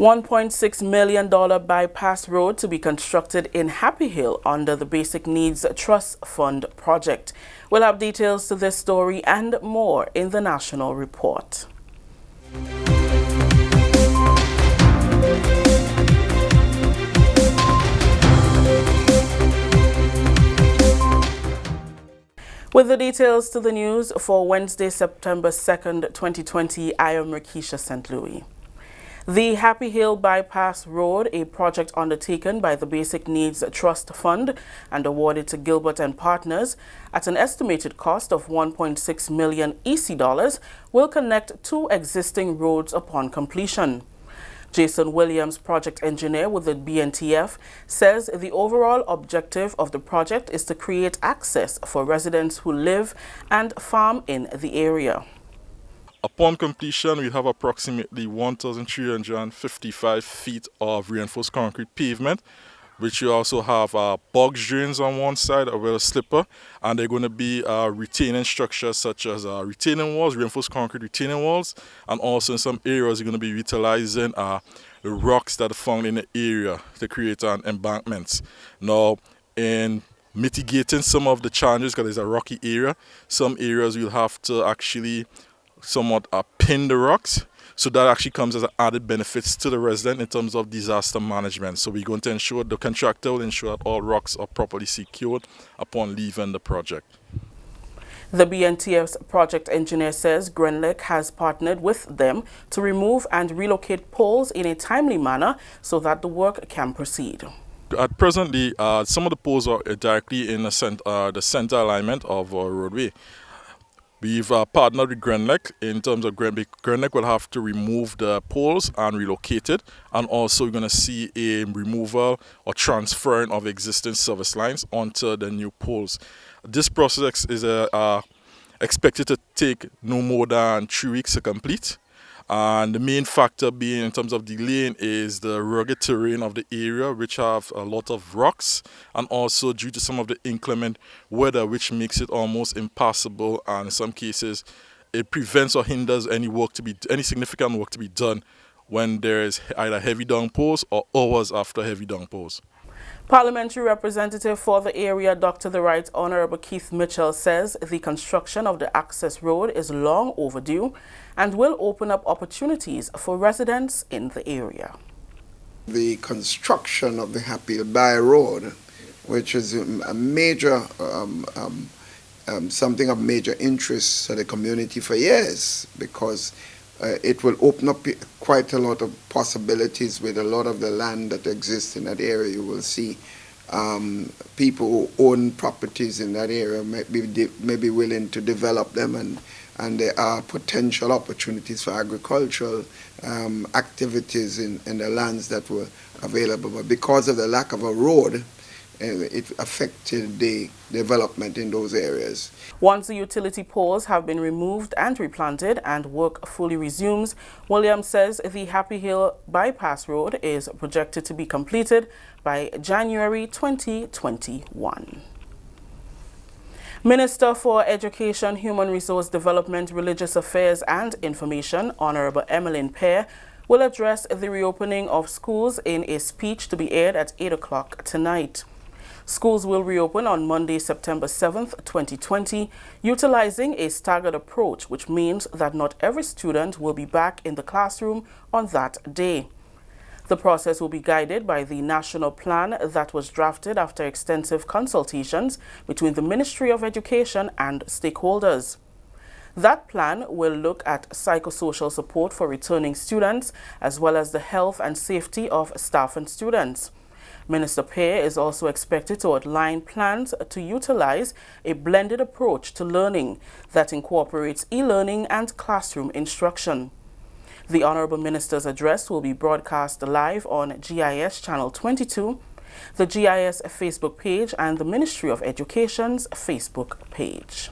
$1.6 million bypass road to be constructed in Happy Hill under the Basic Needs Trust Fund project. We'll have details to this story and more in the National Report. With the details to the news for Wednesday, September 2nd, 2020, I am Rakisha St. Louis. The Happy Hill Bypass Road, a project undertaken by the Basic Needs Trust Fund and awarded to Gilbert and Partners at an estimated cost of 1.6 million EC dollars, will connect two existing roads upon completion. Jason Williams, project engineer with the BNTF, says the overall objective of the project is to create access for residents who live and farm in the area. Upon completion, we have approximately 1,355 feet of reinforced concrete pavement, which you also have box drains on one side, a well slipper, and they're going to be retaining structures such as retaining walls, reinforced concrete retaining walls, and also in some areas you're going to be utilizing the rocks that are found in the area to create embankments. Now, in mitigating some of the challenges, because it's a rocky area, some areas you'll have to actually somewhat pin the rocks, so that actually comes as an added benefits to the resident in terms of disaster management. So we're going to ensure, the contractor will ensure that all rocks are properly secured upon leaving the project. The BNTF's project engineer says Grenlec has partnered with them to remove and relocate poles in a timely manner so that the work can proceed. At presently, some of the poles are directly in the center alignment of our roadway. We've partnered with Grenlec in terms of Grenlec will have to remove the poles and relocate it, and also we're going to see a removal or transferring of existing service lines onto the new poles. This process is expected to take no more than 3 weeks to complete. And the main factor being in terms of delaying is the rugged terrain of the area, which have a lot of rocks, and also due to some of the inclement weather, which makes it almost impassable, and in some cases it prevents or hinders any significant work to be done when there is either heavy downpours or hours after heavy downpours. Parliamentary representative for the area, Dr. the Right Honorable Keith Mitchell, says the construction of the access road is long overdue and will open up opportunities for residents in the area. The construction of the Happy Hill By Road, which is a major, something of major interest to the community for years, because it will open up quite a lot of possibilities with a lot of the land that exists in that area. You will see people who own properties in that area may be willing to develop them, and there are potential opportunities for agricultural activities in the lands that were available. But because of the lack of a road, it affected the development in those areas. Once the utility poles have been removed and replanted and work fully resumes, Williams says the Happy Hill Bypass Road is projected to be completed by January 2021. Minister for Education, Human Resource Development, Religious Affairs and Information, Honorable Emmeline Pear, will address the reopening of schools in a speech to be aired at 8 o'clock tonight. Schools will reopen on Monday, September 7th, 2020, utilizing a staggered approach, which means that not every student will be back in the classroom on that day. The process will be guided by the national plan that was drafted after extensive consultations between the Ministry of Education and stakeholders. That plan will look at psychosocial support for returning students, as well as the health and safety of staff and students. Minister Pear is also expected to outline plans to utilize a blended approach to learning that incorporates e-learning and classroom instruction. The Honorable Minister's address will be broadcast live on GIS Channel 22, the GIS Facebook page, and the Ministry of Education's Facebook page.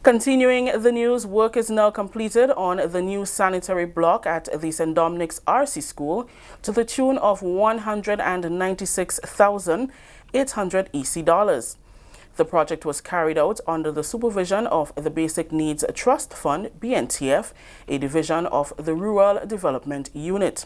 Continuing the news, work is now completed on the new sanitary block at the St. Dominic's RC School to the tune of $196,800 EC dollars. The project was carried out under the supervision of the Basic Needs Trust Fund, BNTF, a division of the Rural Development Unit.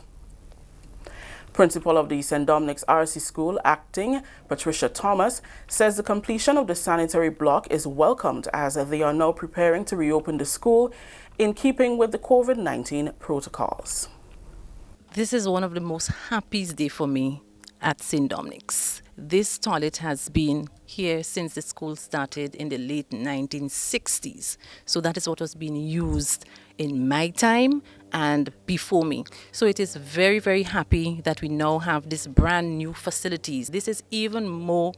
Principal of the St. Dominic's RC School, acting Patricia Thomas, says the completion of the sanitary block is welcomed as they are now preparing to reopen the school in keeping with the COVID-19 protocols. This is one of the most happiest days for me at St. Dominic's. This toilet has been here since the school started in the late 1960s. So that is what was being used in my time and before me. So it is very, very happy that we now have this brand new facilities. This is even more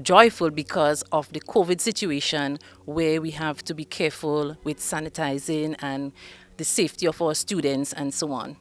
joyful because of the COVID situation where we have to be careful with sanitizing and the safety of our students and so on.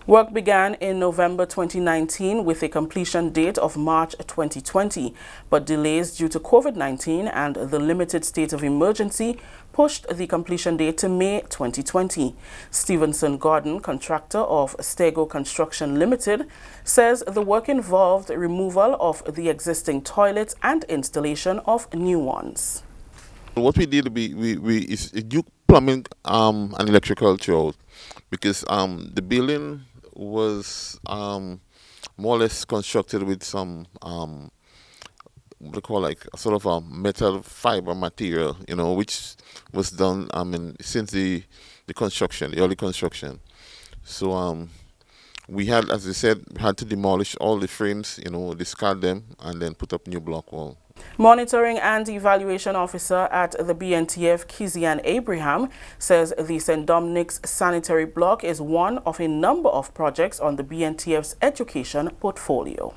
Work began in November 2019 with a completion date of March 2020, but delays due to COVID-19 and the limited state of emergency pushed the completion date to May 2020. Stevenson Gordon, contractor of Stego Construction Limited, says the work involved removal of the existing toilets and installation of new ones. What we did, is do plumbing and electrical throughout, because the building was more or less constructed with some what they call like a sort of a metal fiber material, which was done since the construction, the early construction. So we had, as I said, had to demolish all the frames, discard them, and then put up new block wall. Monitoring and Evaluation Officer at the BNTF, Kizian Abraham, says the St. Dominic's sanitary block is one of a number of projects on the BNTF's education portfolio.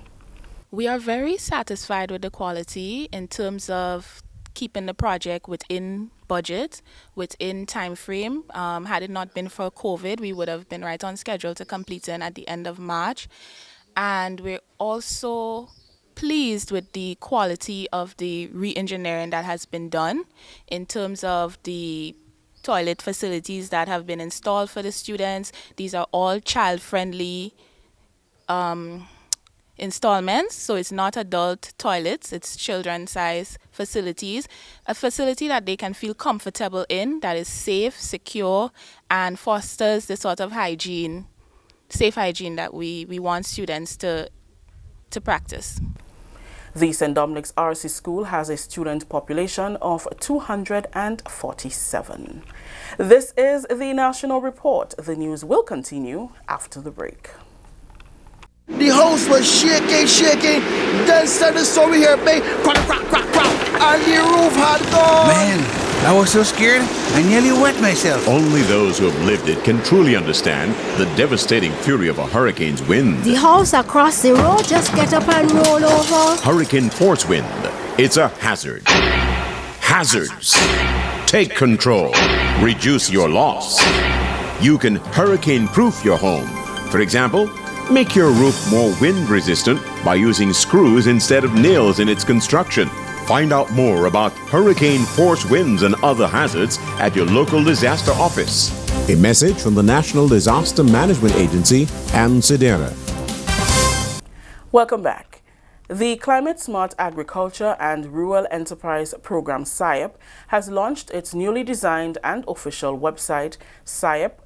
We are very satisfied with the quality in terms of keeping the project within budget, within time frame. Had it not been for COVID, we would have been right on schedule to complete it at the end of March. And we're also pleased with the quality of the re-engineering that has been done in terms of the toilet facilities that have been installed for the students. These are all child-friendly installments, so it's not adult toilets, it's children-size facilities. A facility that they can feel comfortable in, that is safe, secure, and fosters the sort of hygiene, safe hygiene that we want students to practice. The St. Dominic's RC School has a student population of 247. This is the National Report. The news will continue after the break. The house was shaking. Then suddenly saw we hear bang, crack, and the roof had gone. Man, I was so scared, I nearly wet myself. Only those who have lived it can truly understand the devastating fury of a hurricane's wind. The house across the road just get up and roll over. Hurricane force wind. It's a hazard. Hazards. Take control. Reduce your loss. You can hurricane-proof your home. For example, make your roof more wind-resistant by using screws instead of nails in its construction. Find out more about hurricane force winds and other hazards at your local disaster office. A message from the National Disaster Management Agency and SEDERA. Welcome back. The Climate Smart Agriculture and Rural Enterprise Program SIAP has launched its newly designed and official website, siap.gov.gd.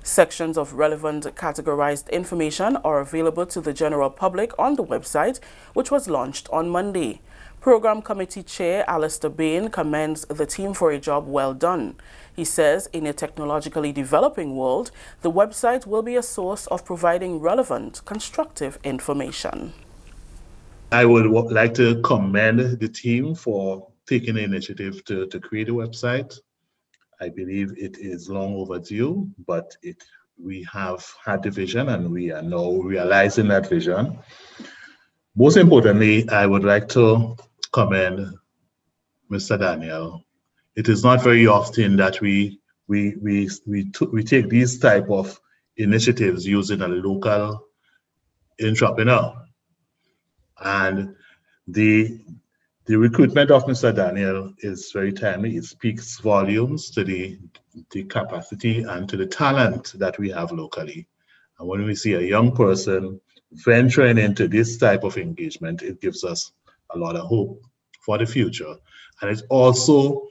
Sections of relevant categorized information are available to the general public on the website, which was launched on Monday. Program Committee Chair Alistair Bain commends the team for a job well done. He says in a technologically developing world, the website will be a source of providing relevant, constructive information. I would like to commend the team for taking the initiative to create a website. I believe it is long overdue, but we have had the vision and we are now realizing that vision. Most importantly, I would like to commend Mr. Daniel. It is not very often that we take these type of initiatives using a local entrepreneur. And the recruitment of Mr. Daniel is very timely. It speaks volumes to the capacity and to the talent that we have locally. And when we see a young person venturing into this type of engagement, it gives us a lot of hope for the future. And it also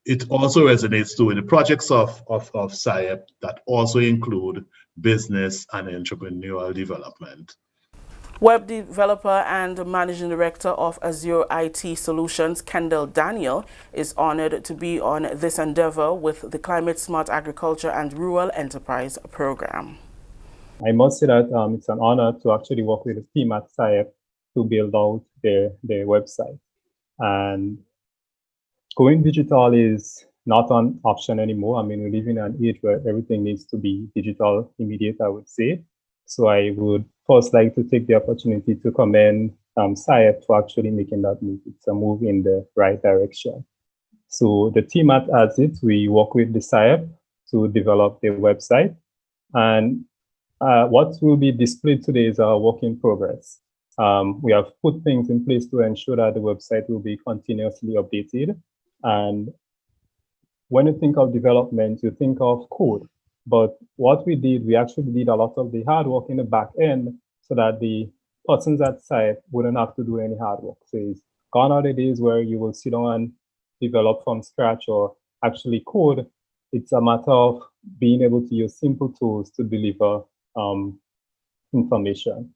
resonates too with the projects of SIEP that also include business and entrepreneurial development. Web developer and managing director of Azure IT Solutions, Kendall Daniel, is honored to be on this endeavor with the Climate Smart Agriculture and Rural Enterprise Program. I must say that it's an honor to actually work with the team at SIEP to build out their website. And going digital is not an option anymore. I mean, we live in an age where everything needs to be digital immediate, I would say. So I would first like to take the opportunity to commend SIEP for actually making that move. It's a move in the right direction. So the team at ASIT, we work with the SIEP to develop their website. And what will be displayed today is our work in progress. We have put things in place to ensure that the website will be continuously updated. And when you think of development, you think of code. But what we did, we actually did a lot of the hard work in the back end so that the persons at SIEP wouldn't have to do any hard work. So it's gone are the days where you will sit down and develop from scratch or actually code. It's a matter of being able to use simple tools to deliver information.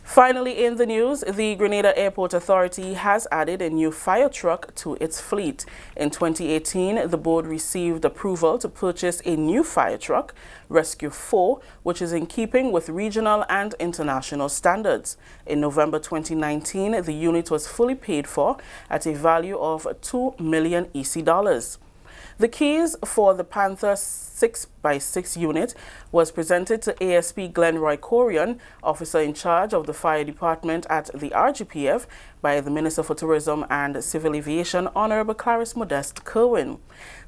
Finally, in the news, the Grenada Airport Authority has added a new fire truck to its fleet. In 2018, the board received approval to purchase a new fire truck, Rescue 4, which is in keeping with regional and international standards. In November 2019, the unit was fully paid for at a value of $2 million EC. The keys for the Panther 6x6 unit was presented to ASP Glenroy Corian, officer in charge of the fire department at the RGPF, by the Minister for Tourism and Civil Aviation, Honorable Clarice Modeste Kerwin.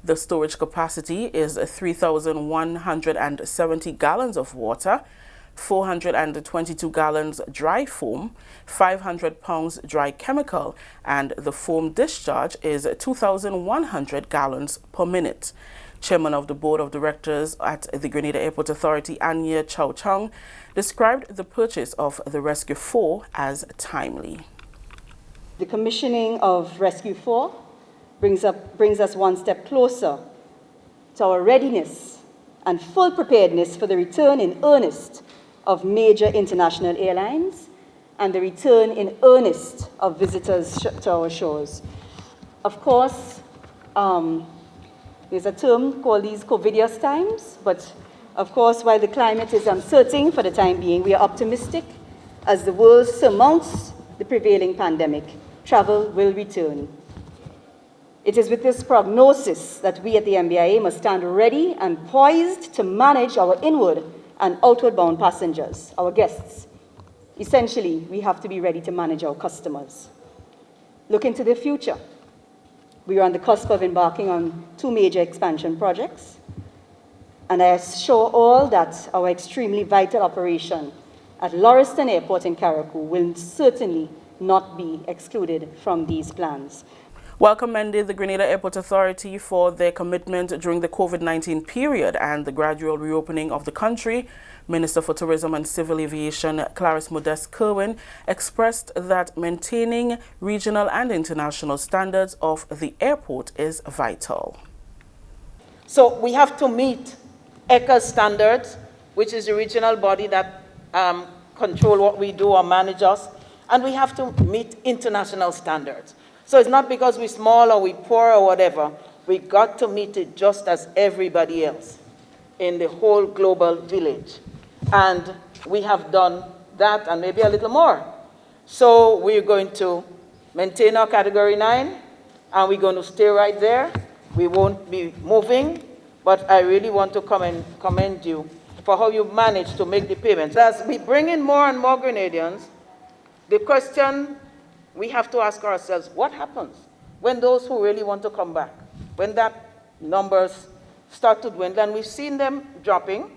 The storage capacity is 3,170 gallons of water, 422 gallons dry foam, 500 pounds dry chemical, and the foam discharge is 2,100 gallons per minute. Chairman of the Board of Directors at the Grenada Airport Authority, Anya Chow Chung, described the purchase of the Rescue 4 as timely. The commissioning of Rescue 4 brings us one step closer to our readiness and full preparedness for the return in earnest of major international airlines and the return in earnest of visitors to our shores. Of course, there's a term called these COVIDious times, but of course, while the climate is uncertain for the time being, we are optimistic as the world surmounts the prevailing pandemic. Travel will return. It is with this prognosis that we at the MBIA must stand ready and poised to manage our inward and outward bound passengers, our guests. Essentially, we have to be ready to manage our customers. Looking to the future, we are on the cusp of embarking on 2 major expansion projects, and I assure all that our extremely vital operation at Lauriston Airport in Carriacou will certainly not be excluded from these plans. While commending the Grenada Airport Authority for their commitment during the COVID-19 period and the gradual reopening of the country, Minister for Tourism and Civil Aviation Clarice Modeste Kerwin expressed that maintaining regional and international standards of the airport is vital. So we have to meet ECA standards, which is the regional body that control what we do or manage us, and we have to meet international standards. So it's not because we're small or we're poor or whatever. We got to meet it just as everybody else in the whole global village. And we have done that and maybe a little more. So we're going to maintain our Category 9, and we're going to stay right there. We won't be moving, but I really want to commend you for how you managed to make the payments. As we bring in more and more Grenadians, the question we have to ask ourselves, what happens when those who really want to come back, when that numbers start to dwindle, and we've seen them dropping,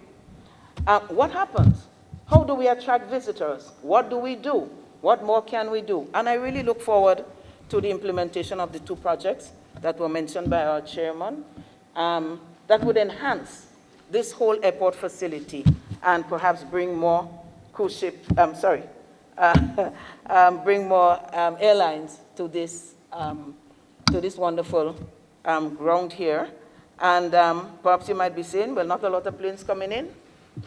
what happens? How do we attract visitors? What do we do? What more can we do? And I really look forward to the implementation of the 2 projects that were mentioned by our chairman that would enhance this whole airport facility and perhaps bring more cruise ship, bring more airlines to this wonderful ground here. And perhaps you might be saying, well, not a lot of planes coming in,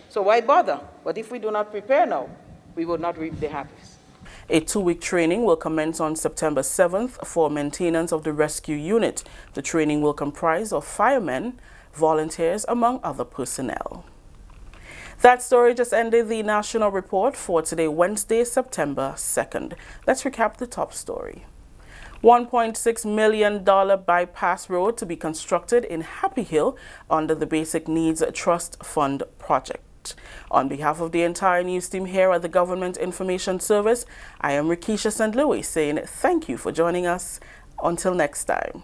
so why bother? But if we do not prepare now, we will not reap the harvest. A 2-week training will commence on September 7th for maintenance of the rescue unit. The training will comprise of firemen, volunteers, among other personnel. That story just ended the national report for today, Wednesday, September 2nd. Let's recap the top story. $1.6 million bypass road to be constructed in Happy Hill under the Basic Needs Trust Fund project. On behalf of the entire news team here at the Government Information Service, I am Rikisha St. Louis saying thank you for joining us. Until next time.